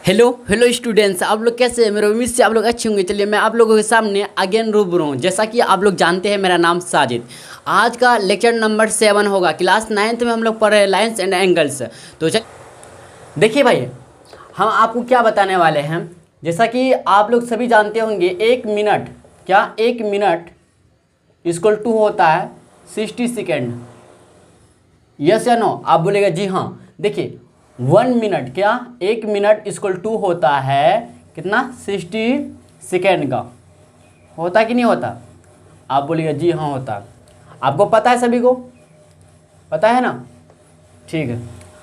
Hello hello students, आप लोग कैसे हैं? मेरे उम्मीद से आप लोग अच्छे होंगे। चलिए मैं आप लोगों के सामने अगेन रूबरू हूँ। जैसा कि आप लोग जानते हैं, मेरा नाम साजिद। आज का लेक्चर नंबर 7 होगा। क्लास 9th में हम लोग पढ़ रहे हैं लाइन्स एंड एंगल्स। तो देखिए भाई, हम आपको क्या बताने वाले हैं। जैसा कि आप लोग सभी जानते होंगे, 1 मिनट एक मिनट इक्वल टू होता है 60 सेकेंड। यस या नो? आप बोलेगा जी हाँ। देखिए 1 मिनट 1 मिनट इक्वल टू होता है कितना? 60 सेकेंड का। होता कि नहीं होता? आप बोलिएगा जी हाँ होता। आपको पता है? सभी को पता है ना? ठीक है।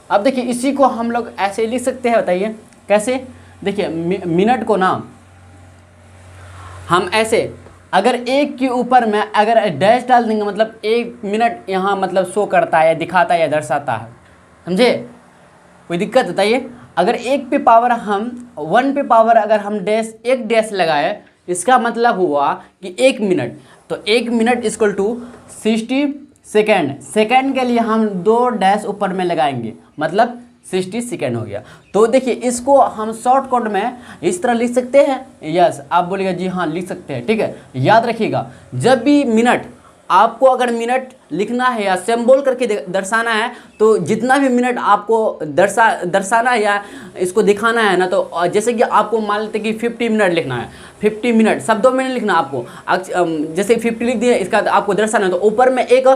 अब देखिए इसी को हम लोग ऐसे लिख सकते हैं। बताइए कैसे? देखिए मिनट को ना हम ऐसे, अगर एक के ऊपर में अगर डैश डाल देंगे, मतलब 1 मिनट यहाँ मतलब शो करता है या दिखाता है या दर्शाता है। समझे? कोई दिक्कत? बताइए। अगर 1 पे पावर हम 1 पे पावर अगर हम एक डैश लगाए, इसका मतलब हुआ कि 1 मिनट। तो 1 minute equal to 60 second. Second के लिए हम 2 डैश ऊपर में लगाएंगे, मतलब 60 सेकेंड हो गया। तो देखिए इसको हम शॉर्टकट में इस तरह लिख सकते हैं। यस, आप बोलिएगा जी हाँ लिख सकते हैं। ठीक है, याद रखिएगा, जब भी मिनट आपको अगर मिनट लिखना है या सिंबल करके दर्शाना है, तो जितना भी मिनट आपको दर्शाना है या इसको दिखाना है ना, तो जैसे कि आपको मान लेते कि 50 मिनट लिखना है। 50 मिनट शब्दों में नहीं लिखना आपको। जैसे 50 लिख दिए, इसका आपको दर्शाना है तो ऊपर में एक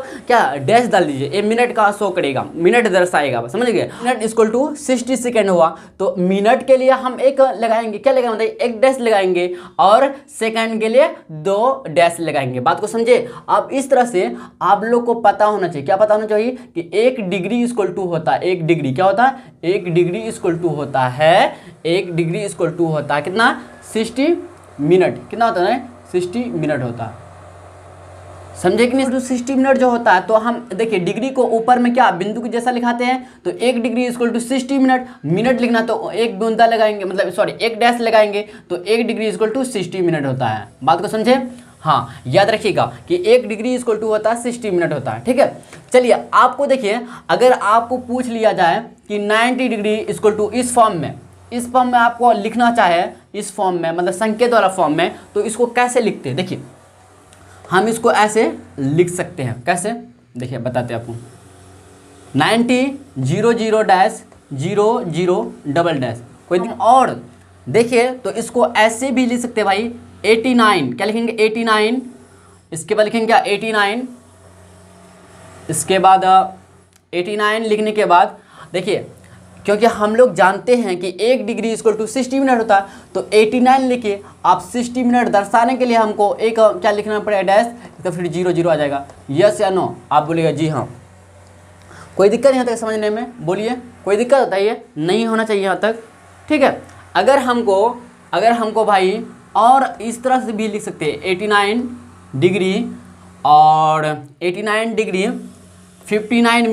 डैश डाल दीजिए। ये मिनट का शो करेगा, मिनट दर्शाएगा। समझ गए? मिनट इक्वल टू 60 सेकेंड हुआ, तो मिनट के लिए हम एक लगाएंगे। क्या लगाएंगे? मतलब एक डैश लगाएंगे, और सेकेंड के लिए 2 डैश लगाएंगे। बात को समझे? अब इस तरह से आप लोग को पता होना चाहिए। क्या पता होना चाहिए? कि 1 डिग्री इक्वल टू होता है 1 डिग्री। क्या होता है? 1 डिग्री इक्वल टू होता है 1 डिग्री इक्वल टू होता है कितना? 60 मिनट। कितना होता है? 60 मिनट होता है। समझे कि नहीं? 60 मिनट जो होता है, तो हम देखिए डिग्री को ऊपर में क्या बिंदु के जैसा लिखाते हैं। तो 1 degree equal to 60 minute. Minute लिखना तो एक बूंदा लगाएंगे, मतलब सॉरी एक डैश लगाएंगे, तो 1 डिग्री इक्वल टू 60 मिनट होता है। बात को समझे? हाँ, याद रखिएगा कि 1 डिग्री इक्वल टू होता है 60 मिनट होता है। ठीक है, चलिए आपको देखिए, अगर आपको पूछ लिया जाए कि 90 डिग्री इक्वल टू इस फॉर्म में आपको लिखना चाहे, इस फॉर्म में मतलब संकेत वाला फॉर्म में, तो इसको कैसे लिखते हैं? देखिए हम इसको ऐसे लिख सकते हैं। कैसे? देखिए बताते हैं आपको। 90 00 डैश 00 डबल डैश। कोई और देखिए तो इसको ऐसे भी लिख सकते हैं भाई। 89 क्या लिखेंगे? 89। इसके बाद लिखेंगे क्या? 89। इसके बाद 89 लिखने के बाद देखिए, क्योंकि हम लोग जानते हैं कि 1 डिग्री इक्वल टू 60 मिनट होता है, तो 89 लिखिए आप। 60 मिनट दर्शाने के लिए हमको एक क्या लिखना पड़ेगा? डैश। तो फिर 00 आ जाएगा। यस या नो? आप बोलिएगा जी हाँ। कोई दिक्कत नहीं होता समझने में? बोलिए कोई दिक्कत होता है? नहीं होना चाहिए यहाँ तक। ठीक है, अगर हमको भाई और इस तरह से भी लिख सकते हैं 89 डिग्री और 89 डिग्री 59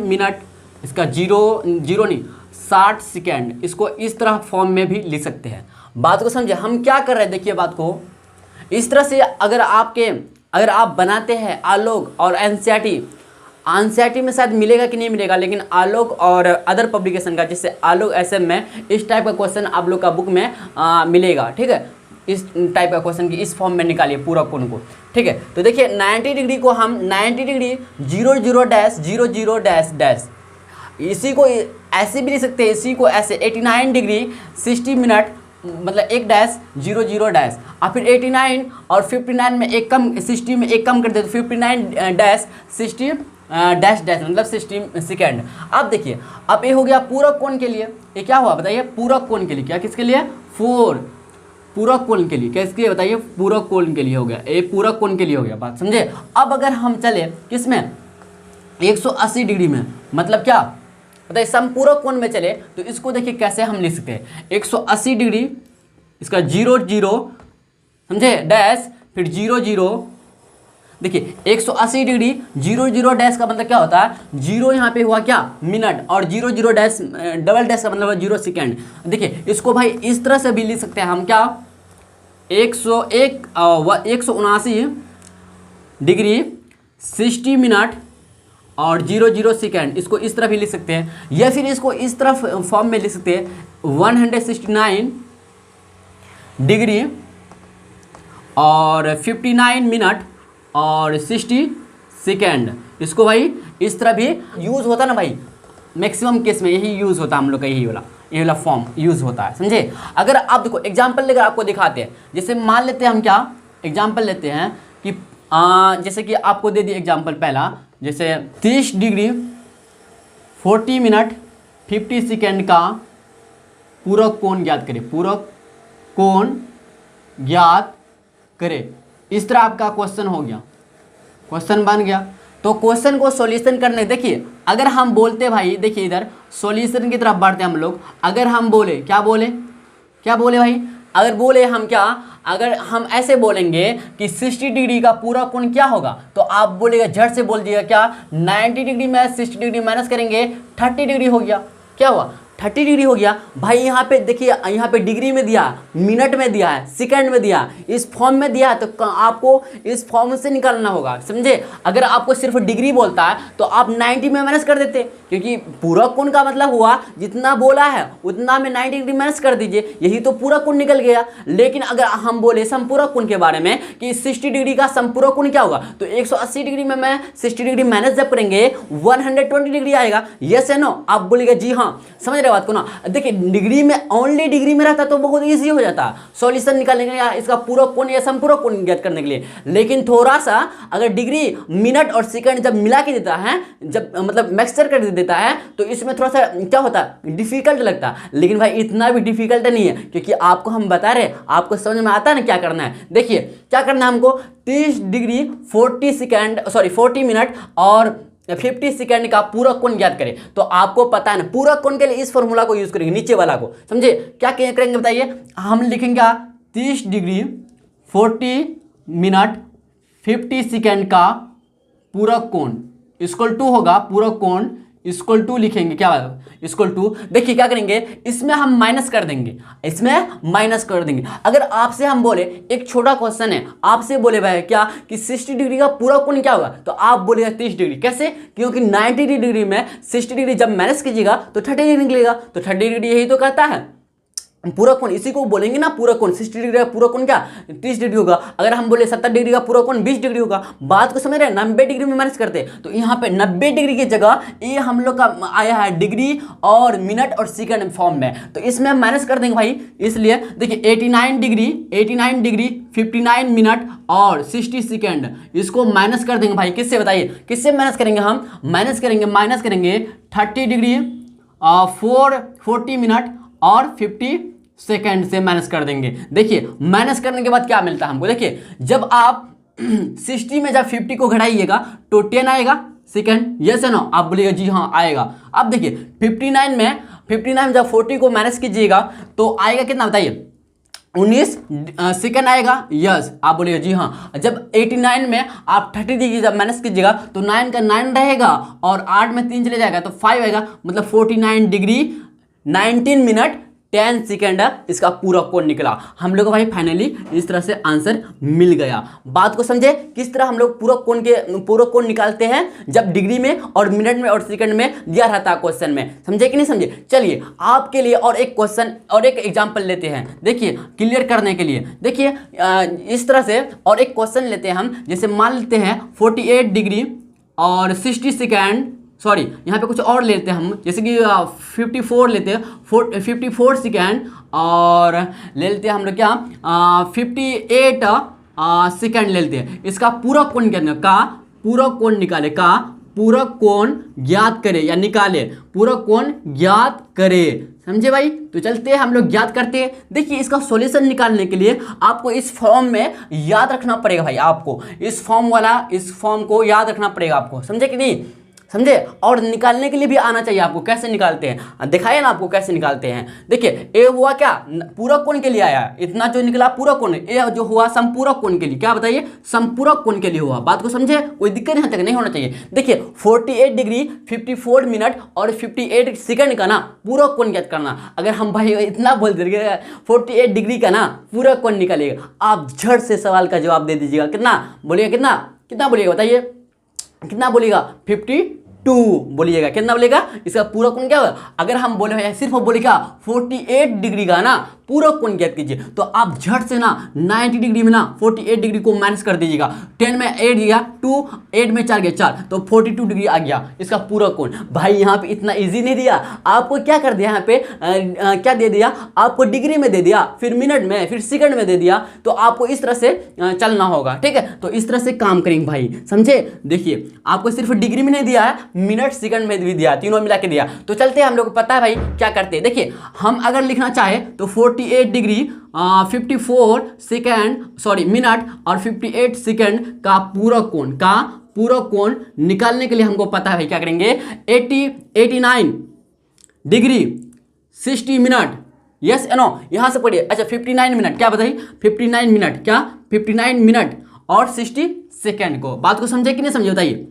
मिनट इसका 0 नहीं 60 सेकेंड। इसको इस तरह फॉर्म में भी लिख सकते हैं। बात को समझे? हम क्या कर रहे हैं? देखिए बात को इस तरह से अगर आप बनाते हैं आलोक और एनसीईआरटी में शायद मिलेगा कि नहीं मिलेगा, लेकिन आलोक और अदर पब्लिकेशन का, जैसे आलोक एसएम में इस टाइप का क्वेश्चन आप लोग का बुक में मिलेगा। ठीक है, इस टाइप का क्वेश्चन की इस फॉर्म में निकालिए पूरा कोण को। ठीक है, तो देखिए 90 डिग्री को हम 90 डिग्री 00 डैश 00 डैश डैश, इसी को ऐसे भी लिख सकते हैं। इसी को ऐसे 89 डिग्री 60 मिनट मतलब एक डैश 00 डैश, और फिर 89 और 59 में एक कम, 60 में एक कम कर दे तो 59 डैश 60 डैश डैश मतलब 60 सेकेंड। अब देखिए, अब ये हो गया पूरक कोण के लिए। ये क्या हुआ बताइए? पूरक कोण के लिए। क्या किसके लिए? पूरक कोण के लिए। किसके लिए बताइए? पूरक कोण के लिए हो गया। ये पूरक कोण के लिए हो गया। बात समझे? अब अगर हम चले किसमें? 180 डिग्री में, मतलब क्या बताइए? समपूरक कोण में चले तो इसको देखिए कैसे हम लिख सकते हैं। 180 डिग्री इसका 00 समझे डैश फिर 00। देखिए 180 डिग्री 00 डैश का मतलब क्या होता है? 0 यहाँ पे हुआ क्या? मिनट, और 00 डैश डबल डैश का मतलब 0 सेकेंड। देखिए इसको भाई इस तरह से भी लिख सकते हैं हम। क्या? 179 डिग्री 60 मिनट और 00 सेकेंड। इसको इस तरह भी लिख सकते हैं, या फिर इसको इस तरह फॉर्म में लिख सकते हैं 169 डिग्री और 59 मिनट और 60 सेकेंड। इसको भाई इस तरह भी यूज़ होता ना भाई, मैक्सिमम केस में यही यूज़ होता है हम लोग का, ये वाला फॉर्म यूज़ होता है, समझे। अगर आप देखो एग्जाम्पल लेकर आपको दिखाते हैं, जैसे मान लेते हैं हम क्या एग्जाम्पल लेते हैं कि जैसे कि आपको दे दिए एग्जाम्पल पहला, जैसे 30 डिग्री 40 मिनट 50 सेकेंड का पूरक कोण ज्ञात करें, पूरक कोण ज्ञात करें। इस तरह आपका क्वेश्चन हो गया, क्वेश्चन बन गया। तो क्वेश्चन को सॉल्यूशन करने, देखिए अगर हम बोलते भाई, देखिए इधर सॉल्यूशन की तरफ बढ़ते हम लोग। अगर हम बोले क्या बोले भाई, अगर बोले हम क्या, अगर हम ऐसे बोलेंगे कि 60 डिग्री का पूरा कोण क्या होगा, तो आप बोलेगा झट से बोल दिएगा क्या, 90 डिग्री में 60 डिग्री माइनस करेंगे 30 डिग्री हो गया। क्या हुआ, 30 डिग्री हो गया भाई। यहाँ पे देखिए, यहाँ पे डिग्री में दिया, मिनट में दिया है, सेकंड में दिया, इस फॉर्म में दिया है, तो आपको इस फॉर्म से निकालना होगा, समझे। अगर आपको सिर्फ डिग्री बोलता है तो आप 90 में माइनस कर देते, क्योंकि पूरक कोण का मतलब हुआ जितना बोला है उतना में 90 डिग्री माइनस कर दीजिए, यही तो पूरक कोण निकल गया। लेकिन अगर हम बोले संपूरक कोण के बारे में कि 60 डिग्री का संपूरक कोण क्या होगा, तो 180 डिग्री में मैं 60 डिग्री माइनस जब करेंगे 120 डिग्री आएगा। यस है नो, आप बोलेगा जी हाँ, समझ बात को ना। देखिए डिग्री में, ओनली डिग्री में रहता तो बहुत इजी हो जाता सॉल्यूशन निकालने के लिए, इसका पूरक कोण या संपूरक कोण ज्ञात करने के लिए। लेकिन थोड़ा सा अगर डिग्री, मिनट और सेकंड जब मिला के देता है, जब मतलब मिक्सचर कर देता है, तो इसमें थोड़ा सा क्या होता है, डिफिकल्ट लगता है। लेकिन भाई इतना भी डिफिकल्ट नहीं है, क्योंकि आपको हम बता रहे, आपको समझ में आता है ना क्या करना है। देखिए क्या करना है हमको, 30 डिग्री 40 मिनट और 50 सेकेंड का पूरक कोण ज्ञात करें। तो आपको पता है ना, पूरक कोण के लिए इस फॉर्मूला को यूज करेंगे, नीचे वाला को, समझे। क्या करेंगे बताइए, हम लिखेंगे 30 डिग्री 40 मिनट 50 सेकेंड का पूरक कोण इक्वल टू होगा, पूरक कोण इक्वल टू लिखेंगे, क्या इक्वल टू। देखिए क्या करेंगे, इसमें हम माइनस कर देंगे, इसमें माइनस कर देंगे। अगर आपसे हम बोले, एक छोटा क्वेश्चन है, आपसे बोले भाई क्या कि 60 डिग्री का पूरा कोण क्या होगा, तो आप बोलेगा 30 डिग्री। कैसे, क्योंकि 90 डिग्री में 60 डिग्री जब माइनस कीजिएगा तो 30 डिग्री निकलेगा, तो 30 डिग्री यही तो कहता है पूरक कोण, इसी को बोलेंगे ना पूरक कोण। 60 डिग्री का पूरक कोण क्या 30 डिग्री होगा। अगर हम बोले 70 डिग्री का पूरक कोण 20 डिग्री होगा। बात को समझ रहे हैं, 90 डिग्री में माइनस करते, तो यहाँ पे 90 डिग्री की जगह ये हम लोग का आया है डिग्री और मिनट और सेकंड फॉर्म में, तो इसमें हम माइनस कर देंगे भाई। इसलिए देखिए 89 डिग्री 59 मिनट और 60 सेकेंड, इसको माइनस कर देंगे भाई। किससे बताइए, किससे माइनस करेंगे हम, माइनस करेंगे 30 डिग्री 40 मिनट और 50 सेकेंड से माइनस कर देंगे। देखिए माइनस करने के बाद क्या मिलता है हमको, देखिए जब आप 60 में जब 50 को घटाइएगा तो 10 आएगा सेकेंड। यस है ना, आप बोलिएगा जी हाँ आएगा। अब देखिए 59 में जब 40 को माइनस कीजिएगा तो आएगा कितना बताइए, 19 सेकेंड आएगा। यस, आप बोलिएगा जी हाँ। जब 89 में आप 30 डिग्री जब माइनस कीजिएगा तो 9 का 9 रहेगा और 8 में 3 चले जाएगा तो 5 आएगा, मतलब 49 डिग्री 19 मिनट 10 सेकेंड इसका पूरा कोण निकला। हम लोग को भाई फाइनली इस तरह से आंसर मिल गया। बात को समझे किस तरह हम लोग पूरा कोण निकालते हैं, जब डिग्री में और मिनट में और सेकंड में दिया रहता है क्वेश्चन में, समझे कि नहीं समझे। चलिए आपके लिए और एक क्वेश्चन और एक एग्जांपल लेते हैं, देखिए क्लियर करने के लिए। देखिए इस तरह से और एक क्वेश्चन लेते हैं हम, जैसे मान लेते हैं 48 डिग्री और 60 सेकेंड, सॉरी यहाँ पे कुछ और लेते हैं हम, जैसे कि 54 लेते हैं, 54 सेकेंड और ले लेते हैं हम लोग क्या 58 सेकेंड ले लेते हैं। इसका पूरा कोण पूरा कोण निकाले, पूरा कोण ज्ञात करे या निकाले, पूरा कोण ज्ञात करे, समझे भाई। तो चलते हैं हम लोग ज्ञात करते हैं। देखिए इसका सॉल्यूशन निकालने के लिए आपको इस फॉर्म में याद रखना पड़ेगा भाई, आपको इस फॉर्म को याद रखना पड़ेगा आपको, समझे कि नहीं समझे। और निकालने के लिए भी आना चाहिए आपको, कैसे निकालते हैं दिखाइए ना आपको कैसे निकालते हैं। देखिए ए हुआ क्या पूरक कोण के लिए आया, इतना जो निकला पूरक कोण, ए जो हुआ संपूरक कोण के लिए, क्या बताइए संपूरक कोण के लिए हुआ। बात को समझे, कोई दिक्कत यहाँ तक नहीं होना चाहिए। देखिए 48 डिग्री 54 मिनट और 58 सेकंड का ना पूरक कोण ज्ञात करना। अगर हम भाई इतना बोल देंगे 48 डिग्री का ना पूरक कोण निकालेगा, आप झट से सवाल का जवाब दे दीजिएगा। कितना बोलिएगा, कितना बोलिएगा बताइए, कितना बोलिएगा 52 2 बोलिएगा, कितना बोलेगा, इसका पूरा कोण क्या होगा। अगर हम बोले सिर्फ बोले क्या 48 डिग्री का ना पूरा कोण ज्ञात कीजिए, तो आप झट से ना 90 डिग्री में ना 48 डिग्री को माइनस कर दीजिएगा। 10 में 8 गया 2, 8 में 4 गया 4, तो 42 डिग्री आ गया इसका पूरा कोण। भाई यहाँ पे इतना इजी नहीं दिया आपको, क्या कर दिया यहाँ पे क्या दे दिया आपको, डिग्री में दे दिया, फिर मिनट में, फिर सेकंड में दे दिया। तो आपको इस तरह से चलना होगा, ठीक है। तो इस तरह से काम करेंगे भाई, समझे। देखिए आपको सिर्फ डिग्री में नहीं दिया है, मिनट सेकंड में भी दिया, तीनों मिला के दिया। तो चलते हैं, हम लोग को पता है भाई क्या करते हैं। देखिए हम अगर लिखना चाहे तो 48 डिग्री 54 सेकेंड सॉरी मिनट और 58 सेकेंड का पूरा कोण निकालने के लिए हमको पता है भाई क्या करेंगे, 89 डिग्री 60 मिनट, यस नो, यहां से पढ़िए। अच्छा 59 मिनट क्या बताइए, 59 मिनट क्या, 59 मिनट और 60 सेकेंड को, बात को समझे कि नहीं समझे बताइए,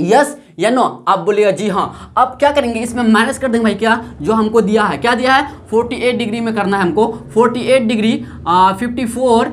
यस या नो। आप बोलिएगा जी हाँ। अब क्या करेंगे, इसमें माइनस कर देंगे भाई क्या, जो हमको दिया है, क्या दिया है 48 डिग्री में करना है हमको, 48 डिग्री 54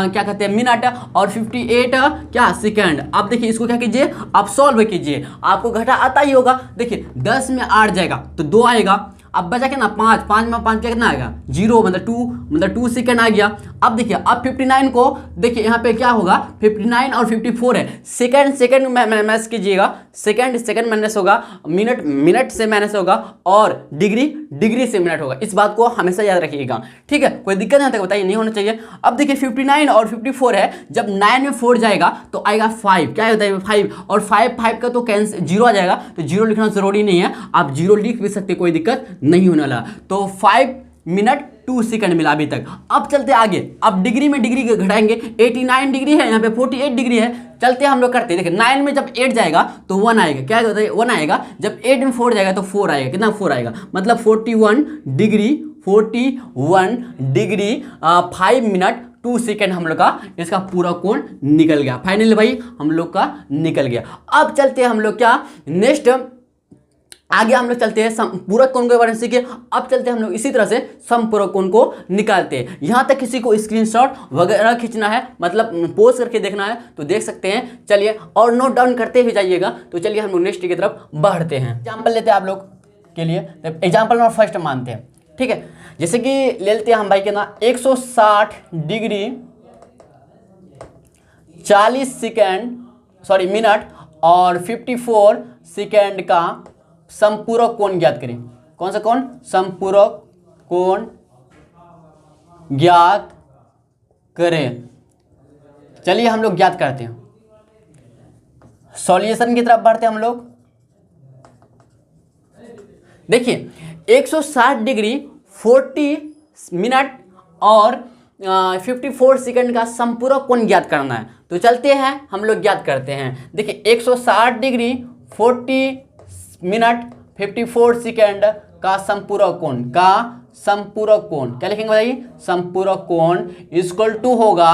क्या कहते हैं मिनट और 58 क्या सेकेंड। अब देखिए इसको क्या कीजिए, आप सॉल्व कीजिए, आपको घटा आता ही होगा। देखिए 10 में 8 जाएगा तो 2 आएगा, अब बचा क्या ना 5, 5 में 5 कितना आएगा 0, मतलब 2 सेकेंड आ गया। अब देखिए अब 59 को देखिए यहाँ पे क्या होगा, 59 और 54 है, सेकेंड में माइनस कीजिएगा, सेकेंड माइनस होगा, मिनट से माइनस होगा और डिग्री से मिनट होगा। इस बात को हमेशा याद रखिएगा, ठीक है। कोई दिक्कत यहाँ तक बताइए, नहीं होना चाहिए। अब देखिए 59 और 54 है, जब 9 में 4 जाएगा तो आएगा 5, क्या होता है 5, और 5 का तो कैंसिल 0 आ जाएगा, तो 0 लिखना जरूरी नहीं है, आप 0 लिख भी सकते, कोई दिक्कत नहीं होने वाला। तो 5 मिनट 2 सेकंड मिला अभी तक। अब चलते आगे, अब डिग्री में डिग्री घटाएंगे, 89 डिग्री है, यहाँ पे 48 डिग्री है। चलते हम लोग करते हैं, देखिए 9 में जब 8 जाएगा तो 1 आएगा, क्या होता है 1 आएगा, जब 8 में 4 जाएगा तो 4 आएगा, कितना 4 आएगा, मतलब 41 डिग्री 5 मिनट 2 सेकेंड हम लोग का इसका पूरा कोण निकल गया। फाइनली भाई हम लोग का निकल गया। अब चलते हैं हम लोग क्या नेक्स्ट आगे हम लोग चलते हैं समपूरक कोण के बारे में सीखे। अब चलते हैं हम लोग इसी तरह से समपूरक कोण को निकालते हैं। यहाँ तक किसी को स्क्रीनशॉट वगैरह खींचना है, मतलब पोस्ट करके देखना है तो देख सकते हैं, चलिए, और नोट डाउन करते भी जाइएगा। तो चलिए हम लोग नेक्स्ट की तरफ बढ़ते हैं। एग्जाम्पल लेते हैं आप लोग के लिए, एग्जाम्पल नंबर फर्स्ट मानते हैं, ठीक है। जैसे कि ले लेते हैं हम भाई के ना 160 डिग्री 40 सेकेंड सॉरी मिनट और 54 सेकेंड का समपूरक कोण ज्ञात करें। कौन सा कोण, समपूरक कोण ज्ञात करें। चलिए हम लोग ज्ञात करते हैं, सॉल्यूशन की तरफ बढ़ते हैं हम लोग। देखिए 160 डिग्री 40 मिनट और 54 सेकंड का समपूरक कोण ज्ञात करना है। तो चलते हैं हम लोग ज्ञात करते हैं। देखिए 160 डिग्री 40 मिनट 54 सेकंड का समपूरक कोण क्या लिखेंगे बताइए, समपूरक कोण इक्वल टू होगा,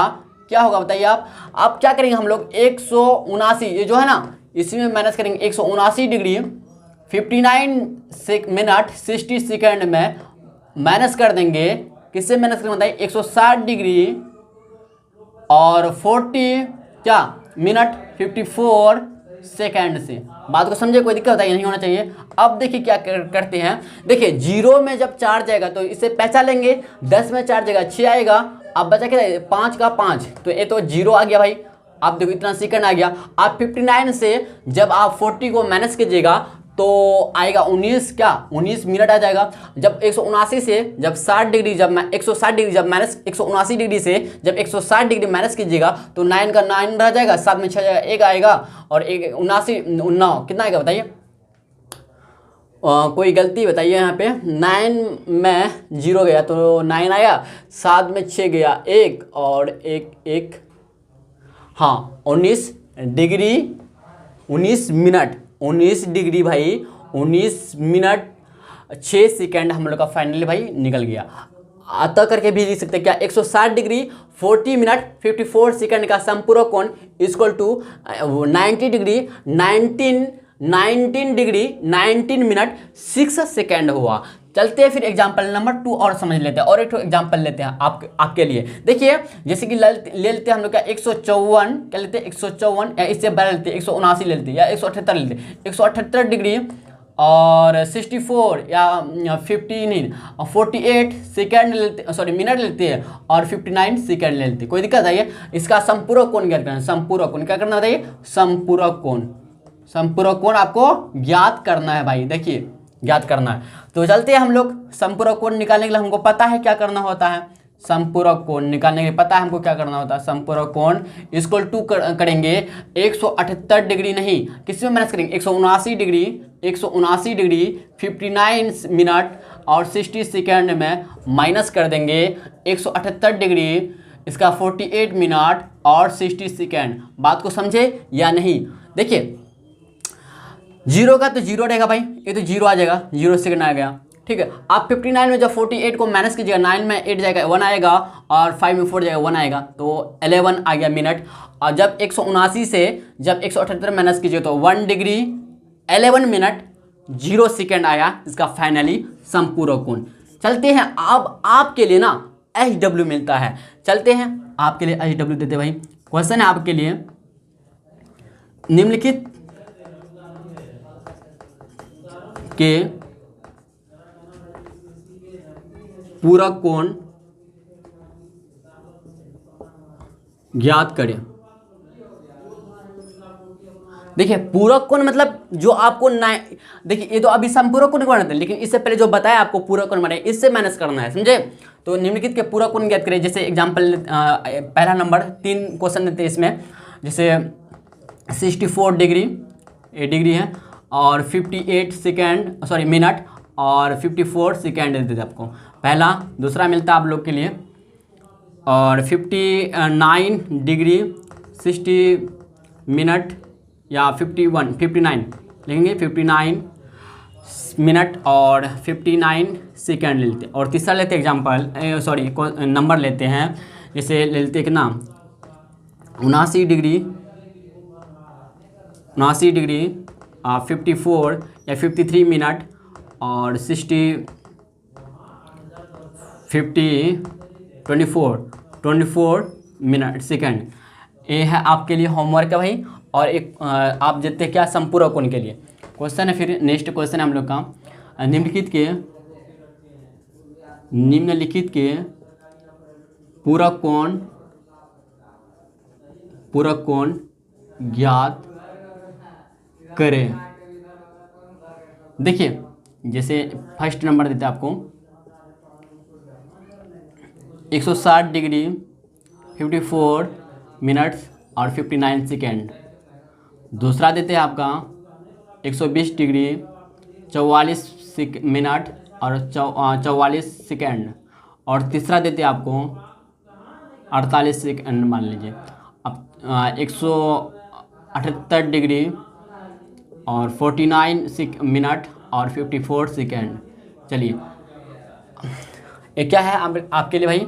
क्या होगा बताइए आप क्या करेंगे हम लोग 179, ये जो है ना इसी में माइनस करेंगे, 179 डिग्री 59 मिनट 60 सेकंड में माइनस कर देंगे, किससे माइनस करेंगे बताइए 160 डिग्री और 40 क्या मिनट 54 सेकेंड से। बात को समझे, कोई दिक्कत नहीं होना चाहिए। अब देखिए क्या करते हैं, देखिए 0 में जब 4 जाएगा तो इसे पहचान लेंगे, 10 में 4 जाएगा 6 आएगा, अब बचा क्या 5 का 5, तो ये तो 0 आ गया भाई। अब देखो इतना सेकंड आ गया। आप 59 से जब आप 40 को माइनस कीजिएगा तो आएगा 19 मिनट आ जाएगा। जब 179 से जब 60 डिग्री जब 160 डिग्री जब माइनस 179 डिग्री से जब 160 डिग्री माइनस कीजिएगा तो 9 का 9 रह जाएगा, 7 में 6 जाएगा 1 आएगा और 9 कितना आएगा बताइए, कोई गलती बताइए यहाँ पे, 9 में 0 गया तो 9 आया, 7 में 6 गया 1 और 1 हाँ 19 डिग्री भाई 19 मिनट 6 सेकेंड हम लोग का फाइनली भाई निकल गया। अतः करके भी लिख सकते हैं क्या 160 डिग्री 40 मिनट 54 सेकेंड का समपूरक कोण equal to 90 degree 19 19 degree 19 minute 6 second हुआ। चलते हैं फिर एग्जाम्पल नंबर 2 और समझ लेते हैं, और एक एग्जाम्पल लेते हैं आपके लिए। देखिए जैसे कि ले लेते हैं हम लोग क्या 154 क्या लेते हैं 154, या इससे बड़ा लेते हैं 179 ले लेते हैं, या 178 लेते हैं, 178 डिग्री और 64 या 15 और 48 सेकेंड लेते, सॉरी मिनट लेते हैं, और 59 सेकेंड ले लेते हैं। कोई दिक्कत है? इसका संपूरक कोण ज्ञात करना है। संपूरक कोण क्या करना बताइए? संपूरक कोण, संपूरक कोण आपको ज्ञात करना है भाई, देखिए ज्ञात करना है। तो चलते हैं हम लोग संपूरक कोण निकालने के लिए हमको पता है क्या करना होता है। संपूरक कोण निकालने के लिए पता है हमको क्या करना होता है। संपूरक कोण इक्वल टू करेंगे 178 डिग्री, नहीं किस में माइनस करेंगे 179 डिग्री, 179 डिग्री 59 मिनट और 60 सेकेंड में माइनस कर देंगे 178 डिग्री, इसका 48 मिनट और 60 सेकेंड। बात को समझे या नहीं? देखिए जीरो का तो जीरो रहेगा भाई, ये तो जीरो आ जाएगा, 0 सेकेंड आ गया, ठीक है। आप 59 में जब 48 को माइनस कीजिएगा, 9 में 8 जाएगा 1 आएगा, और 5 में 4 जाएगा 1 आएगा, तो 11 आ गया मिनट। और जब 179 से जब 178 माइनस कीजिए तो 1 डिग्री 11 मिनट 0 सेकेंड आया, इसका फाइनली संपूरक कोण। चलते हैं अब आपके लिए ना HW मिलता है, चलते हैं आपके लिए HW देते भाई। क्वेश्चन है आपके लिए, निम्नलिखित के पूरक कोण ज्ञात करें। देखिए पूरक कोण मतलब जो आपको देखिए ये तो अभी संपूरक कोण बनाते हैं, लेकिन इससे पहले जो बताया आपको पूरक कोण बनाए, इससे माइनस करना है, समझे? तो निम्नलिखित के पूरक कोण ज्ञात करें। जैसे एग्जांपल पहला नंबर 3 क्वेश्चन देते हैं इसमें, जैसे 64 डिग्री ये डिग्री है, और 58 सेकेंड सॉरी मिनट और 54 सेकेंड देते थे आपको पहला। दूसरा मिलता है आप लोग के लिए, और 59 डिग्री 60 मिनट या 59 लेंगे, 59 मिनट और 59 सेकेंड लेते हैं। और तीसरा लेते हैं एग्जाम्पल सॉरी नंबर लेते हैं, जैसे ले लेते हैं कि ना 79 डिग्री 54 या 53 मिनट और 24 मिनट सेकेंड। ये है आपके लिए होमवर्क है भाई। और एक आप देते हैं क्या संपूरक कोण के लिए क्वेश्चन है। फिर नेक्स्ट क्वेश्चन है हम लोग का, निम्नलिखित के पूरक कोण ज्ञात करें। देखिए जैसे फर्स्ट नंबर देते हैं आपको 160 डिग्री 54 मिनट्स और 59 सेकेंड। दूसरा देते हैं आपका 120 डिग्री 44 मिनट और 44 सेकेंड। और तीसरा देते हैं आपको 48 सेकेंड मान लीजिए। अब 178 डिग्री और 49 मिनट और 54 सेकेंड। चलिए ये क्या है आपके लिए भाई?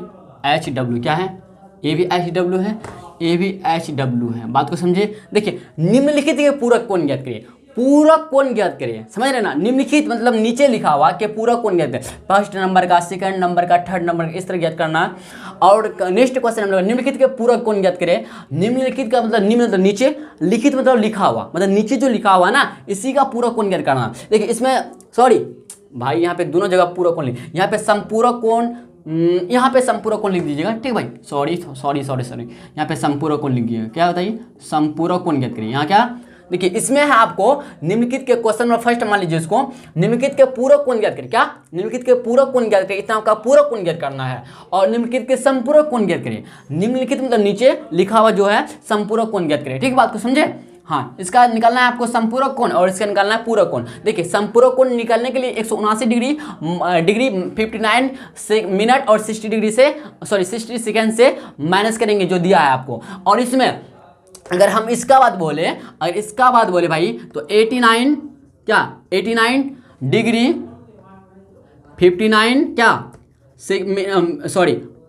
HW क्या है? ये भी HW है, ये भी HW है। बात को समझिए। देखिए निम्नलिखित के पूरक कोण ज्ञात करिए, पूरक कोण ज्ञात करिए, समझ रहे ना? निम्नलिखित मतलब नीचे लिखा हुआ कि पूरक कोण ज्ञात करें, फर्स्ट नंबर का, सेकंड नंबर का, थर्ड नंबर का, इस तरह ज्ञात करना। और नेक्स्ट क्वेश्चन हम लोग निम्नलिखित के पूरक कोण ज्ञात करें। निम्नलिखित का मतलब निम्न मतलब नीचे, लिखित मतलब लिखा हुआ, मतलब नीचे जो लिखा हुआ ना इसी का पूरक कोण ज्ञात करना। देखिए इसमें सॉरी भाई यहाँ पे दोनों जगह पूरक कोण लिख, यहाँ पे संपूरक कोण, यहाँ पे संपूरक कोण लिख दीजिएगा, ठीक भाई? सॉरी यहाँ पे संपूरक कोण लिखिएगा। क्या बताइए? संपूरक कोण ज्ञात करिए। यहाँ क्या देखिए इसमें है आपको निम्नलिखित के क्वेश्चन में फर्स्ट मान लीजिए इसको, निम्नलिखित के पूरक कोण ज्ञात करिए। क्या? निम्नलिखित के पूरक कोण ज्ञात करिए, इतना आपका पूरक कोण ज्ञात करना है। और निम्नलिखित के संपूरक कोण ज्ञात करिए। निम्नलिखित मतलब नीचे लिखा हुआ जो है संपूरक कोण ज्ञात करिए, ठीक बात को समझे? हाँ, इसका निकालना है आपको संपूरक कोण और इसका निकालना है पूरक कोण। देखिए संपूरक कोण निकालने के लिए 179 डिग्री 59 मिनट और 60 डिग्री से 60 सेकेंड से माइनस करेंगे जो दिया है आपको। और इसमें अगर हम इसका बात बोले, अगर इसका बात बोले भाई तो 89 डिग्री 59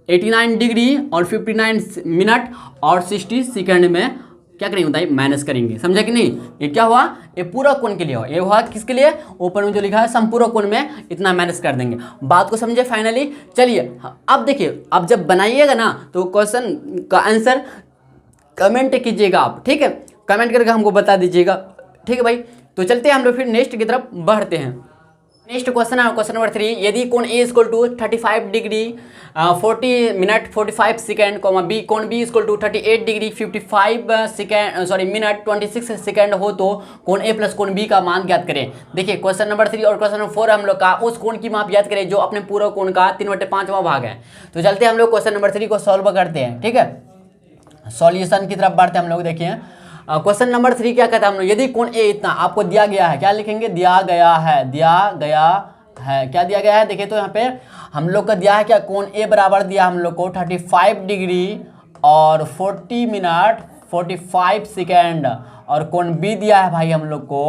89 डिग्री और 59 मिनट और 60 सेकेंड में क्या करेंगे बताइए, माइनस करेंगे। समझा कि नहीं? ये क्या हुआ, ये पूरा कोण के लिए हुआ, ये हुआ किसके लिए, ऊपर में जो लिखा है संपूरक कोण में इतना माइनस कर देंगे। बात को समझे फाइनली? चलिए अब देखिए, अब जब बनाइएगा ना तो क्वेश्चन का आंसर कमेंट कीजिएगा आप, ठीक है, कमेंट करके हमको बता दीजिएगा, ठीक है भाई। तो चलते हैं हम लोग फिर नेक्स्ट की तरफ बढ़ते हैं। नेक्स्ट क्वेश्चन है क्वेश्चन नंबर 3। यदि कोण A equal to 35 degree 40 minute 45 second, B कोण B equal to 38 degree 55 second minute 26 second हो तो कोण ए प्लस कोण बी का मान ज्ञात करें। देखिए क्वेश्चन नंबर 3 और क्वेश्चन नंबर 4 हम लोग का उस कोण की माप ज्ञात करें जो अपने पूरे कोण का 3/5वां भाग है। तो चलते हैं हम लोग क्वेश्चन नंबर 3 को सॉल्व करते हैं, ठीक है, सॉल्यूशन की तरफ बढ़ते हैं हम लोग। देखिए क्वेश्चन नंबर 3 क्या कहता है हम लोग, यदि कोण ए इतना आपको दिया गया है, क्या लिखेंगे, दिया गया है, क्या दिया गया है, देखिए तो यहाँ पे हम लोग का दिया है क्या, कोण ए बराबर दिया हम लोग को 35 डिग्री और 40 मिनट 45 सेकेंड, और कोण बी दिया है भाई हम लोग को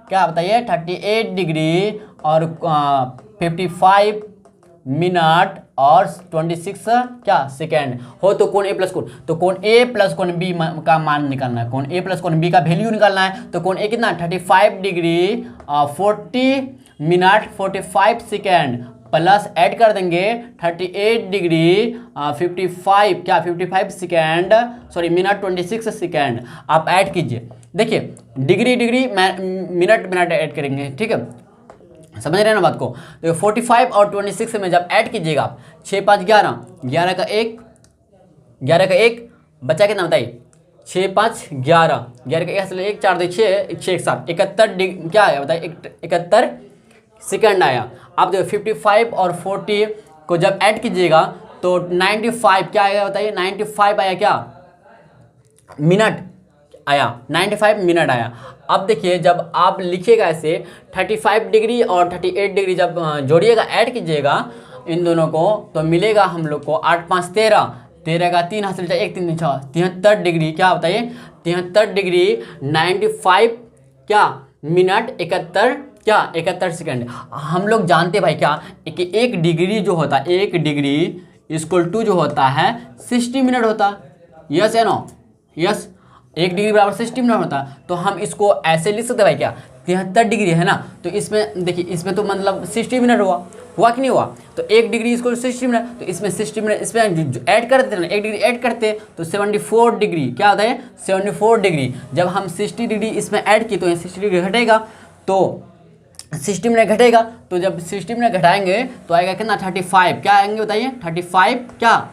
क्या बताइए 38 डिग्री और 55 मिनट और 26 क्या सेकेंड हो तो कोण ए प्लस कोण, तो कोण ए प्लस कोण बी का मान निकालना है, कोण ए प्लस कोण बी का वैल्यू निकालना है। तो कोण ए कितना 35 degree 40 minute 45 second plus add कर देंगे 38 डिग्री 55 सेकेंड मिनट 26 सेकेंड, आप ऐड कीजिए। देखिए डिग्री मिनट ऐड करेंगे, ठीक है, समझ रहे हैं ना बात को। तो 45 और 26 में जब ऐड कीजिएगा आप 6 5 11, 11 का 1 बचा कितना बताइए 6 5 11, 11 का 1 4 2 6 1 7 71 क्या आया बताइए 71 सेकेंड आया। आप देखो 55 और 40 को जब ऐड कीजिएगा तो 95 क्या आएगा बताइए 95 आया, क्या मिनट आया, 95 मिनट आया। अब देखिए जब आप लिखिएगा ऐसे 35 डिग्री और 38 डिग्री जब जोड़िएगा ऐड कीजिएगा इन दोनों को तो मिलेगा हम लोग को 8 5 13, 13 का 3 हासिल 1 3 6 73 डिग्री, क्या बताइए 73 डिग्री 95 क्या मिनट 71 सेकेंड। हम लोग जानते भाई क्या कि एक डिग्री जो होता है 1 डिग्री इक्वल टू जो होता है 60 मिनट होता, यस या नो, यस 1 डिग्री बराबर 60 मिनट होता। तो हम इसको ऐसे लिख सकते भाई क्या 73 डिग्री है ना, तो इसमें देखिए इसमें तो मतलब 60 मिनट हुआ कि नहीं हुआ, तो 1 डिग्री इसको 60 मिनट, तो इसमें 60 मिनट इसमें जो ऐड करते ना 1 डिग्री ऐड करते तो 74 डिग्री क्या होता है 74 डिग्री। जब हम 60 डिग्री इसमें ऐड की तो 60 डिग्री घटेगा, तो 60 मिनट घटेगा, तो जब 60 मिनट घटाएंगे तो आएगा कितना 35, क्या आएंगे बताइए 35 क्या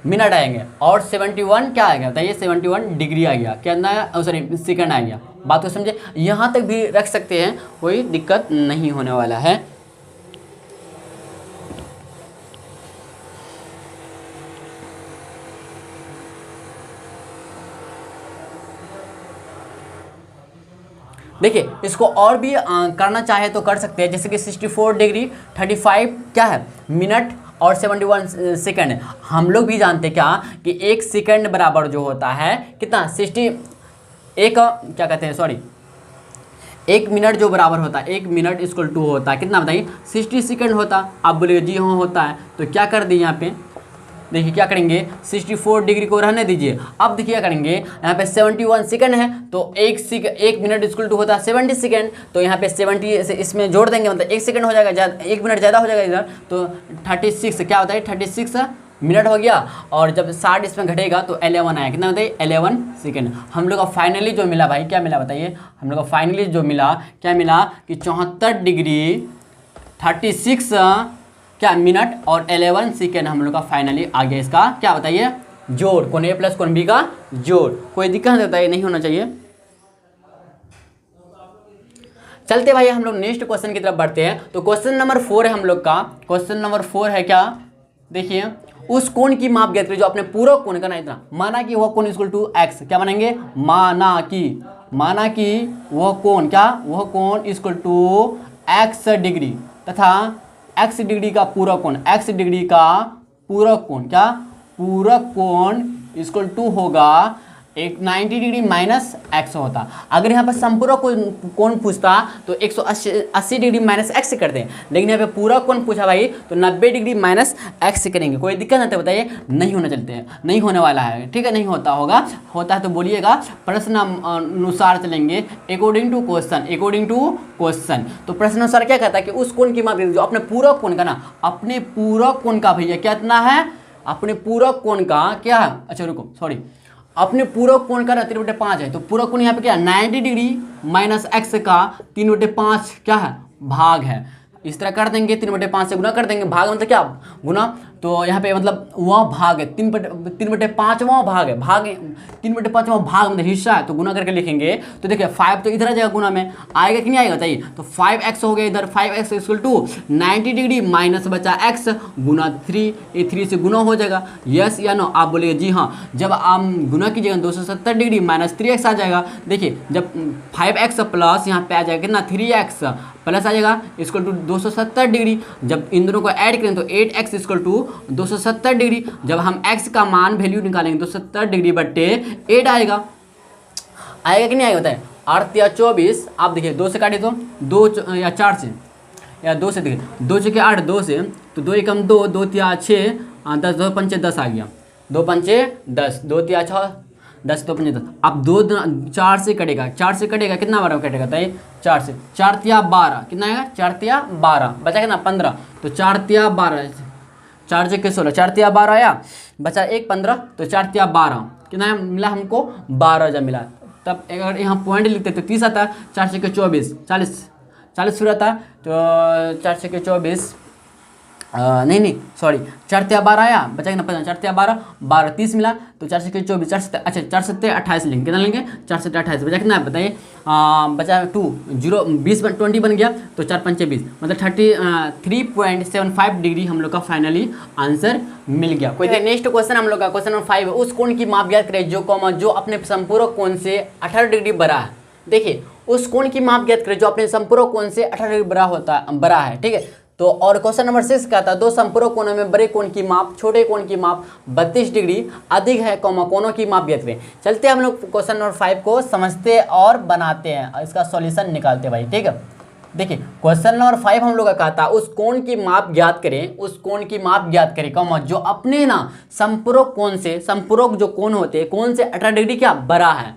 मिनट आएंगे, और 71 क्या आएगा बताइए 71 डिग्री आ गया, क्या आया सेकंड आ गया। बात को समझे, यहाँ तक भी रख सकते हैं, कोई दिक्कत नहीं होने वाला है। देखिए इसको और भी करना चाहे तो कर सकते हैं, जैसे कि 64 डिग्री 35 क्या है मिनट और 71 सेकंड। हम लोग भी जानते हैं क्या कि 1 सेकंड बराबर जो होता है कितना 1 मिनट जो बराबर होता है 1 मिनट इक्वल टू होता है कितना बताइए 60 सेकंड होता। आप बोलिए जी हाँ होता है, तो क्या कर दिए यहाँ पे देखिए क्या करेंगे 64 डिग्री को रहने दीजिए। अब देखिए क्या करेंगे यहाँ पे 71 सेकंड है, तो 1 मिनट इक्वल टू होता है 70 सेकंड, तो यहाँ पे 70 से इसमें जोड़ देंगे, मतलब 1 सेकंड हो जाएगा, 1 मिनट ज़्यादा हो जाएगा इधर, तो 36 क्या होता है 36 मिनट हो गया, और जब 60 इसमें घटेगा तो 11 आया, कितना बताइए 11 सेकंड। हम लोग का फाइनली जो मिला भाई क्या मिला बताइए, हम लोग का फाइनली जो मिला क्या मिला कि 74 डिग्री 36 क्या मिनट और 11 सेकेंड हम लोग का फाइनली आ गया इसका क्या बताइए जोड़, कोण ए प्लस कोण बी का जोड़। कोई दिक्कत होता है नहीं होना चाहिए। चलते भाई हम लोग नेक्स्ट क्वेश्चन की तरफ बढ़ते हैं। तो क्वेश्चन नंबर 4 है हम लोग का, क्वेश्चन नंबर 4 है क्या देखिए, उस कोण की माप ज्ञात करें जो अपने पूरा कोण का ना इतना, माना कि वह कोण इक्वल टू एक्स, क्या मानेंगे माना कि वह कोण क्या वह कोण इक्वल टू एक्स डिग्री तथा एक्स डिग्री का पूरा कोण, एक्स डिग्री का पूरा कोण क्या पूरा कोण इक्वल टू होगा एक 90 डिग्री माइनस एक्स होता। अगर यहाँ पर संपूरक कोण पूछता तो 180 डिग्री माइनस एक्स करते हैं, लेकिन यहाँ पे पूरा कोण पूछा भाई तो 90 डिग्री माइनस एक्स करेंगे। कोई दिक्कत नहीं, बताइए नहीं होना चलते हैं, नहीं होने वाला है, ठीक है, नहीं होता होगा, होता है तो बोलिएगा। प्रश्न अनुसार चलेंगे, according to question, according to question. तो प्रश्न अनुसार क्या कहता है कि उस कोण की माप जो अपने पूरक कोण का ना, अपने पूरक कोण का भैया कितना है, अपने पूरक कोण का क्या है, अच्छा रुको सॉरी, अपने पूरक कोण का 3/5 है। तो पूरक कोण यहाँ पे क्या है 90 डिग्री माइनस एक्स का 3/5 क्या है भाग है। इस तरह कर देंगे, 3/5 से गुना कर देंगे, भाग मतलब क्या गुना, तो यहाँ पे मतलब वह भाग है 3/5वां भाग है, भाग 3/5वां भाग मतलब हिस्सा है, तो गुना करके लिखेंगे। तो देखिए 5 तो इधर आ जाएगा, गुना में आएगा कि नहीं आएगा बताइए। तो 5x हो गया इधर, 5x equal to 90 degree minus बचा x गुना 3, ये 3 से गुना हो जाएगा, यस या नो, आप बोलिए जी हाँ। जब आप गुना कीजिएगा 270 डिग्री माइनस 3x आ जाएगा। देखिए जब 5x प्लस यहाँ पे आ जाएगा कितना 3x प्लस आ जाएगा इक्वल टू 270 डिग्री। जब इन दोनों को ऐड करें तो 8x इक्वल टू 270 डिग्री। जब हम x का मान वैल्यू निकालेंगे 270 डिग्री बट्टे 8 आएगा, आएगा कि नहीं आएगा बताए। 8 या 24, आप देखिए 2 से काटे तो 2 या 4 से या 2 से, देखिए 2 के 8, 2 से तो 2 एकम 2, 2 तिया 6, 10, 2 पंचे 10 आ गया, 2 पंचे 10, 2 तिया 6, 10, 2 पंचे 10। अब 2 4 से कटेगा, 4 से कटेगा कितना बार कटेगा बताइए, 4 से, 4 तिया 12 कितना आएगा, 4 तिया 12 बचा कितना 15, तो 4 तिया 12, 4 से 16, 4 तिया 12 आया, बचा 1 15, तो 4 तिया 12 कितना मिला हमको 12 जब मिला। तब अगर यहाँ पॉइंट लिखते तो 30 आता, 4 से 24 40 फिर आता, तो 4 से 24 नहीं सॉरी 4 तिया 12 आया, बचा कि ना 4 तिया 12, 12 30 मिला, तो 4 से 24 अच्छा 4 से 28 लेंगे, कितना लेंगे 4 से 28 बचा कितना है बताइए, बचा 2 0 20 20 बन गया, तो 4 पंचे 20 मतलब 33.75 डिग्री हम लोग का फाइनली आंसर मिल गया। कोई नेक्स्ट क्वेश्चन हम लोग का क्वेश्चन नंबर 5, उस कोण की माप ज्ञात करें जो अपने संपूरक कोण से 18 डिग्री बड़ा है। देखिए उस कोण की माप ज्ञात करें जो अपने संपूरक कोण से 18 डिग्री बड़ा है, ठीक है। तो और क्वेश्चन नंबर 6 का था, दो संपूरक कोणों में बड़े कोण की माप छोटे कोण की माप 32 डिग्री अधिक है, कोणों की माप ज्ञात करें। चलते हम लोग क्वेश्चन नंबर 5 को समझते और बनाते हैं, इसका सॉल्यूशन निकालते भाई, ठीक है। देखिए क्वेश्चन नंबर 5 हम लोग का कहा था उस कोण की माप ज्ञात करें, उस कोण की माप ज्ञात करें जो अपने ना संपूरक कोण से, संपूरक जो कोण होते हैं कोण से 18 डिग्री क्या बड़ा है।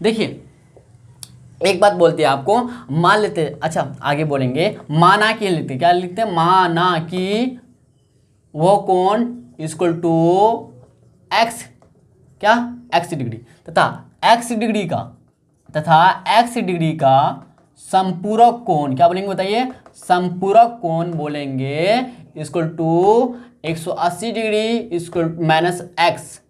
देखिए एक बात बोलते हैं आपको, मान लेते, अच्छा आगे बोलेंगे माना कि लिखते, क्या लिखते हैं, माना कि वो कोण इक्वल टू एक्स क्या एक्स डिग्री तथा एक्स डिग्री का संपूरक कोण क्या बोलेंगे बताइए, संपूरक कोण बोलेंगे equal to 180 degree equal minus X,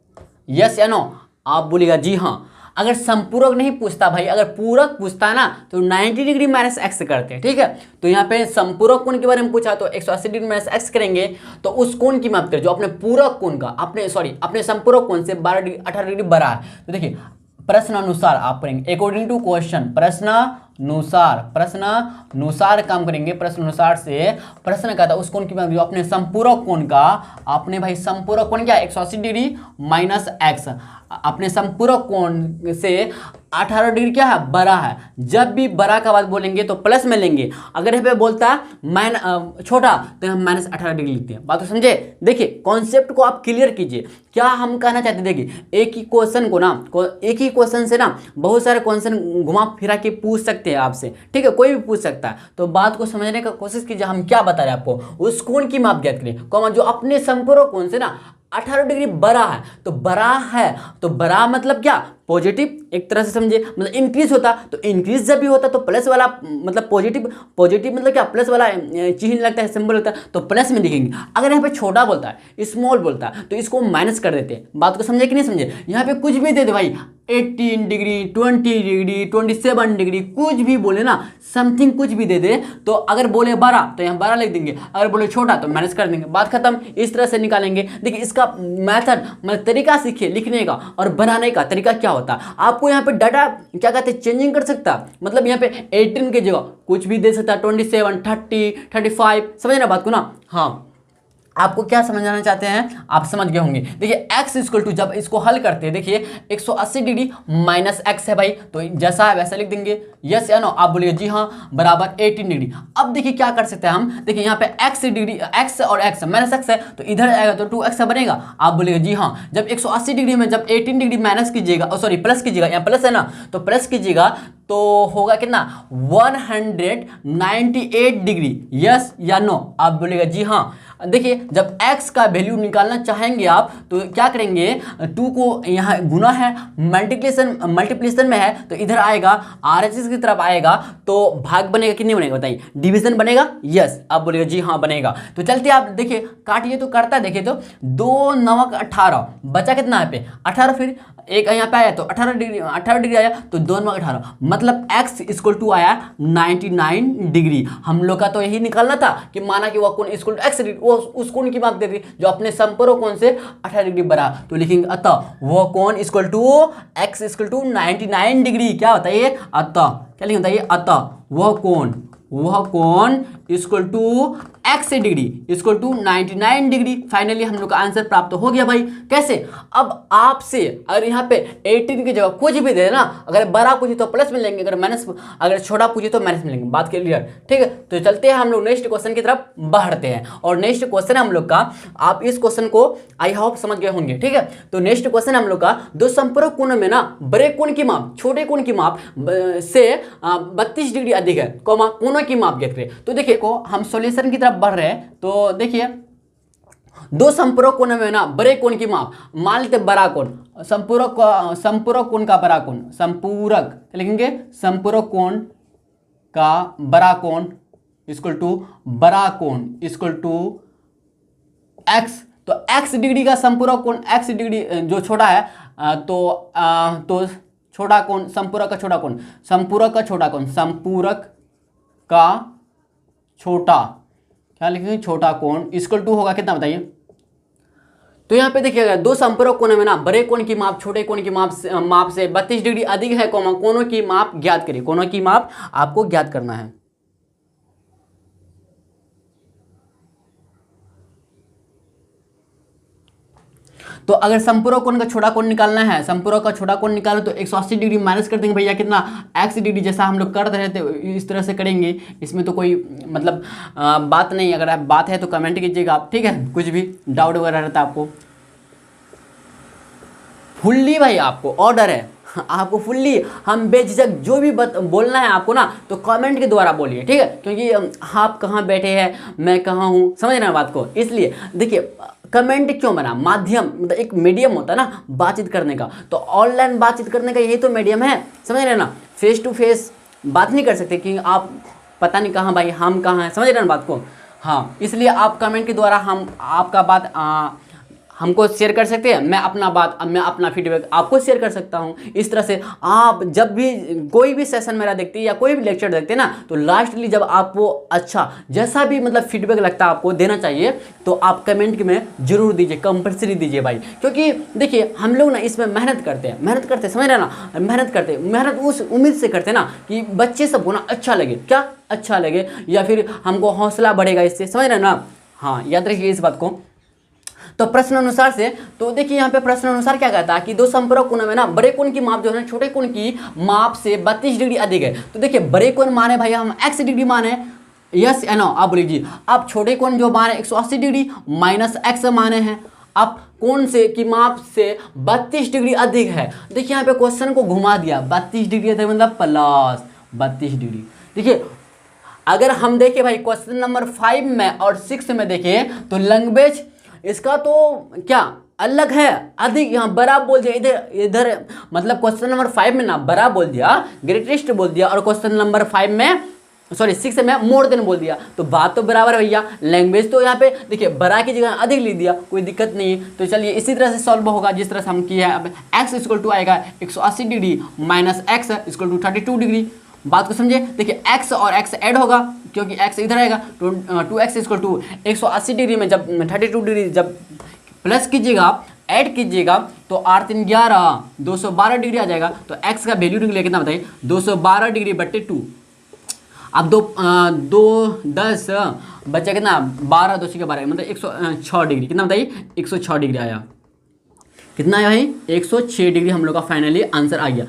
yes या नो, आप बोलिएगा जी हाँ। अगर संपूरक नहीं पूछता भाई, अगर पूरक पूछता ना तो 90 डिग्री माइनस एक्स करते हैं, ठीक है। तो यहाँ पे संपूरक कोण के बारे में पूछा तो 180 डिग्री माइनस एक्स करेंगे, तो उस कोण की माप करें जो अपने पूरक कोण का अपने संपूरक कोण से 18 डिग्री बड़ा है। तो देखिए प्रश्न अनुसार आप करेंगे, अकॉर्डिंग टू क्वेश्चन, प्रश्न अनुसार काम करेंगे। प्रश्न अनुसार से प्रश्न का था उस कोण की माप जो अपने संपूरक कोण का, अपने भाई संपूरक कोण क्या 180 डिग्री माइनस एक्स, अपने संपूरक कोण से 18 डिग्री क्या है बड़ा है। जब भी बड़ा का बात बोलेंगे तो प्लस में लेंगे, अगर यहाँ पे बोलता है छोटा तो हम -18 डिग्री लिखते हैं। बात तो समझे। देखिए कॉन्सेप्ट को आप क्लियर कीजिए, क्या हम कहना चाहते हैं। देखिए एक ही क्वेश्चन को ना, एक ही क्वेश्चन से ना बहुत सारे क्वेश्चन घुमा फिरा के पूछ सकते हैं आपसे, ठीक है, कोई भी पूछ सकता है। तो बात को समझने का कोशिश कीजिए, हम क्या बता रहे हैं आपको, उस कोण की माप ज्ञात करें जो अपने संपूरक कोण से ना 18 डिग्री बड़ा है। तो बड़ा है तो बड़ा मतलब क्या, पॉजिटिव एक तरह से समझिए, मतलब इंक्रीज होता, तो इंक्रीज जब भी होता तो प्लस वाला मतलब पॉजिटिव मतलब क्या, प्लस वाला चिन्ह लगता है, सिंबल लगता है, तो प्लस में लिखेंगे। अगर यहाँ पे छोटा बोलता है, स्मॉल बोलता है, तो इसको माइनस कर देते हैं। बात को समझे कि नहीं समझे। यहाँ पे कुछ भी दे दे भाई, 18 डिग्री 20 डिग्री 27 डिग्री कुछ भी बोले ना, समथिंग कुछ भी दे दे, तो अगर बोले 12 तो यहाँ 12 लिख देंगे, अगर बोले छोटा तो माइनस कर देंगे, बात खत्म। इस तरह से निकालेंगे। देखिए इसका मेथड मतलब तरीका सीखिए लिखने का और बनाने का तरीका क्या होता है। आपको यहाँ पे डाटा क्या कहते हैं, चेंजिंग कर सकता, मतलब यहाँ पे 18 की जगह कुछ भी दे सकता है, 27 30 35, समझे ना बात को ना। हाँ आपको क्या समझाना चाहते हैं आप समझ गए होंगे। देखिए x इक्वल टू जब इसको हल करते हैं, देखिए 180 डिग्री माइनस एक्स है भाई, तो जैसा है वैसा लिख देंगे, यस या नो। आप बोलिए जी हाँ, बराबर 18 डिग्री। अब देखिए क्या कर सकते हैं हम, देखिए यहाँ पे x डिग्री, x और x माइनस एक्स है तो इधर आएगा तो 2x बनेगा। आप बोलिए जी हाँ, जब 180 डिग्री में जब 18 डिग्री माइनस कीजिएगा, सॉरी प्लस कीजिएगा, यहाँ प्लस है ना, तो प्लस कीजिएगा तो होगा कितना 198 डिग्री, यस या नो। आप बोलेगा जी हाँ। देखिए जब x का वैल्यू निकालना चाहेंगे आप तो क्या करेंगे, 2 को यहाँ गुना है, मल्टीप्लिकेशन में है तो इधर आएगा, RHS की तरफ आएगा तो भाग बनेगा कि नहीं बनेगा बताइए, डिवीजन बनेगा, यस। आप बोलिए जी हाँ बनेगा। तो चलते आप देखिए काटिए तो करता है, देखिए तो 2 9 18 बचा कितना है पे 18, फिर एक यहाँ पे आया तो 18 डिग्री आया तो 2 9 18, मतलब x इक्वल टू आया 99 डिग्री। हम लोग का तो यही निकालना था कि माना कि वह कोण इक्वल टू x डिग्री, वो उस कोण की बात दे रही जो अपने संपूर्ण कोण से 18 डिग्री बड़ा, तो लिखेंगे अतः वह कोण equal to x equal to 99 degree. क्या बताइए, अतः क्या लिखेंगे बताइए, अतः वह कोण equal to x degree equal to 99 degree. Finally हम लोग का आंसर प्राप्त हो गया भाई। कैसे, अब आपसे अगर यहाँ पे 18 की जगह कुछ भी दे ना, अगर बड़ा पूछे तो प्लस में लेंगे, अगर छोटा पूछे तो माइनस में लेंगे। बात क्लियर, ठीक है। तो चलते हैं हम लोग नेक्स्ट क्वेश्चन की तरफ बढ़ते हैं, और नेक्स्ट क्वेश्चन हम लोग का, आप इस क्वेश्चन को आई होप समझ गए होंगे, ठीक है। तो नेक्स्ट क्वेश्चन हम लोग का, दो संपूरक कोण में ना बड़े कोण की माप छोटे कोण की माप से 32 डिग्री अधिक है, कोणों की माप ज्ञात करें। तो देखिए को हम सॉल्यूशन की तरफ बढ़ रहे हैं, तो देखिए दो संपूरक कोण में ना बड़े कोण की माप, मान लेते बड़ा कोण, संपूरक कोण का बड़ा कोण, संपूरक लिखेंगे संपूरक कोण का बड़ा कोण इक्वल टू बड़ा कोण इक्वल टू x। तो x डिग्री का संपूरक कोण, x डिग्री जो छोटा है तो छोटा कोण, संपूरक का छोटा कोण, संपूरक का छोटा कोण, संपूरक का छोटा, क्या लिखेंगे, छोटा कोण इक्वल टू होगा कितना बताइए। तो यहाँ पे देखिएगा दो संपूरक कोण में ना बड़े कोण की माप छोटे कोण की माप से 32 डिग्री अधिक है, कोणों की माप ज्ञात करिए। कोणों की माप आपको ज्ञात करना है। तो अगर संपूरक कोण का छोटा कोण निकालना है, संपूरक का छोटा कोण निकालो तो 180 डिग्री माइनस कर देंगे भैया कितना, x डिग्री, जैसा हम लोग कर रहे थे इस तरह से करेंगे। इसमें तो कोई मतलब बात नहीं, अगर बात है तो कमेंट कीजिएगा आप, ठीक है। कुछ भी डाउट वगैरह रहता है आपको, फुल्ली भाई आपको ऑर्डर है, आपको फुल्ली हम बेझिझक जो भी बोलना है आपको ना, तो कमेंट के द्वारा बोलिए, ठीक है। क्योंकि आप कहाँ बैठे हैं, मैं कहाँ हूँ, समझ रहे हैं बात को। इसलिए देखिए कमेंट क्यों बना, माध्यम मतलब एक मीडियम होता है ना बातचीत करने का, तो ऑनलाइन बातचीत करने का यही तो मीडियम है, समझ रहे हैं ना। फेस टू फेस बात नहीं कर सकते कि आप पता नहीं कहाँ भाई, हम कहाँ हैं, समझ रहे हैं ना बात को। हाँ, इसलिए आप कमेंट के द्वारा हम आपका बात हमको शेयर कर सकते हैं, मैं अपना फीडबैक आपको शेयर कर सकता हूं। इस तरह से आप जब भी कोई भी सेशन मेरा देखते हैं या कोई भी लेक्चर देखते हैं ना, तो लास्टली जब आपको अच्छा जैसा भी मतलब फीडबैक लगता है आपको देना चाहिए, तो आप कमेंट में जरूर दीजिए, कंपल्सरी दीजिए भाई। क्योंकि देखिए हम लोग ना इसमें मेहनत करते हैं, समझ रहे ना, मेहनत उस उम्मीद से करते हैं ना कि बच्चे सबको ना अच्छा लगे, क्या अच्छा लगे, या फिर हमको हौसला बढ़ेगा इससे, समझ रहे ना। हाँ, याद रखिए इस बात को। तो प्रश्न अनुसार से, तो देखिए यहाँ पे प्रश्न अनुसार क्या कहता है कि दो संपूरक कोण में ना बड़े कोण की माप जो है छोटे कोण की माप से 32 डिग्री अधिक है। तो देखिए बड़े कोण माने भाई हम x डिग्री माने, यस या नो, आप बोलिए जी। आप छोटे कोण जो माने 180 डिग्री माइनस x माने हैं, आप कोण से की माप से 32 डिग्री अधिक है। देखिए यहाँ पे क्वेश्चन को घुमा दिया, 32 डिग्री अधिक मतलब प्लस 32 डिग्री। देखिए अगर हम देखें भाई क्वेश्चन नंबर 5 में और 6 में देखें तो लैंग्वेज इसका तो क्या अलग है, अधिक, यहाँ बड़ा बोल दिया, इधर मतलब क्वेश्चन नंबर 5 में ना बड़ा बोल दिया, ग्रेटेस्ट बोल दिया, और क्वेश्चन नंबर 6 में मोर देन बोल दिया। तो बात तो बराबर है भैया, लैंग्वेज तो यहाँ पे देखिए बड़ा की जगह अधिक लिख दिया, कोई दिक्कत नहीं है। तो चलिए इसी तरह से सॉल्व होगा जिस तरह से हम किया है। अब x इक्वल टू आएगा 180 degree minus x equal to 32 degree. बात को समझे, देखिए x और x ऐड होगा क्योंकि x इधर आएगा, तो 2x इक्वल टू 180 डिग्री में जब 32 डिग्री जब प्लस कीजिएगा ऐड कीजिएगा तो 8 3 11 212 डिग्री आ जाएगा। तो x का वैल्यू निकलेगा कितना बताइए, 212 डिग्री बट्टे 2। अब दो 10 बच्चा कितना 12 2 के 12 मतलब 106 डिग्री, कितना बताइए 106 डिग्री आया। कितना आया भाई 106 डिग्री हम लोग का फाइनली आंसर आ गया।